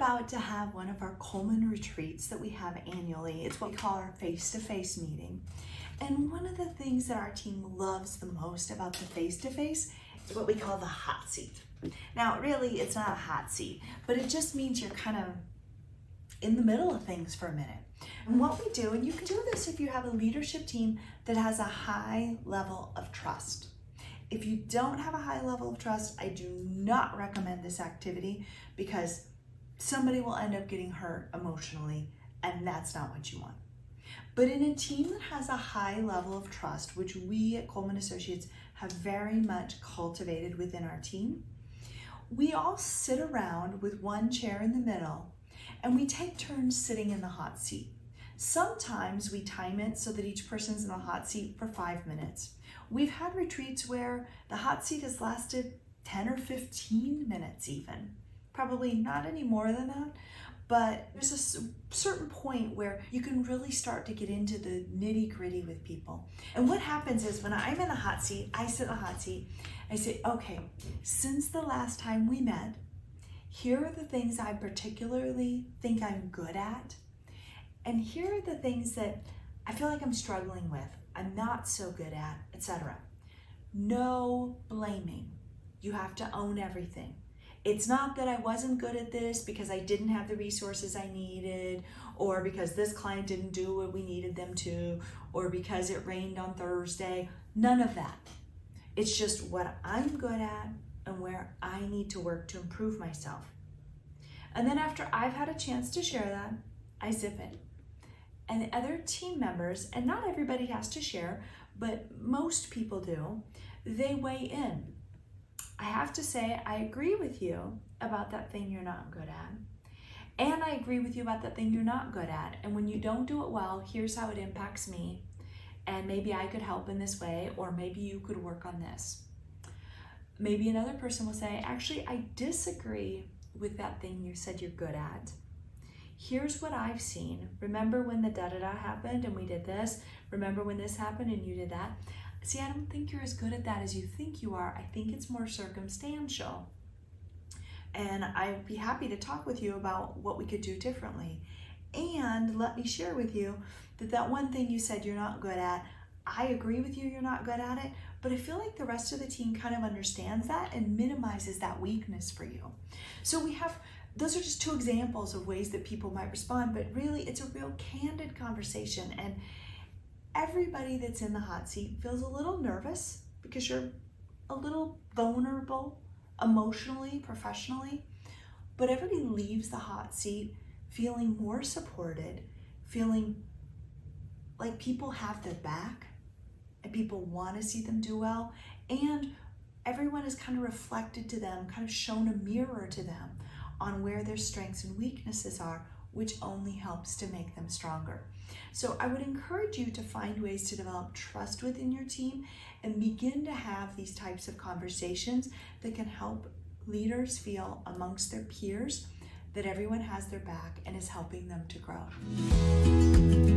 about to have one of our Coleman retreats that we have annually. It's what we call our face-to-face meeting. And one of the things that our team loves the most about the face-to-face is what we call the hot seat. Now, really, it's not a hot seat, but it just means you're kind of in the middle of things for a minute. And what we do, and you can do this if you have a leadership team that has a high level of trust. If you don't have a high level of trust, I do not recommend this activity because somebody will end up getting hurt emotionally, and that's not what you want. But in a team that has a high level of trust, which we at Coleman Associates have very much cultivated within our team, we all sit around with one chair in the middle and we take turns sitting in the hot seat. Sometimes we time it so that each person's in the hot seat for 5 minutes. We've had retreats where the hot seat has lasted 10 or 15 minutes even. Probably not any more than that, but there's a certain point where you can really start to get into the nitty-gritty with people. And what happens is when I'm in the hot seat, I sit in the hot seat, I say, okay, since the last time we met, here are the things I particularly think I'm good at, and here are the things that I feel like I'm struggling with, I'm not so good at, etc. No blaming. You have to own everything. It's not that I wasn't good at this because I didn't have the resources I needed, or because this client didn't do what we needed them to, or because it rained on Thursday. None of that. It's just what I'm good at and where I need to work to improve myself. And then after I've had a chance to share that, I zip it. And the other team members, and not everybody has to share, but most people do, they weigh in. I have to say, I agree with you about that thing you're not good at. And I agree with you about that thing you're not good at. And when you don't do it well, here's how it impacts me. And maybe I could help in this way, or maybe you could work on this. Maybe another person will say, actually, I disagree with that thing you said you're good at. Here's what I've seen. Remember when the da-da-da happened and we did this? Remember when this happened and you did that? See, I don't think you're as good at that as you think you are. I think it's more circumstantial. And I'd be happy to talk with you about what we could do differently. And let me share with you that one thing you said you're not good at, I agree with you, you're not good at it, but I feel like the rest of the team kind of understands that and minimizes that weakness for you. So those are just two examples of ways that people might respond, but really it's a real candid conversation. And everybody that's in the hot seat feels a little nervous because you're a little vulnerable emotionally, professionally, but everybody leaves the hot seat feeling more supported, feeling like people have their back and people want to see them do well, and everyone is kind of reflected to them, kind of shown a mirror to them on where their strengths and weaknesses are, which only helps to make them stronger. So I would encourage you to find ways to develop trust within your team and begin to have these types of conversations that can help leaders feel amongst their peers that everyone has their back and is helping them to grow.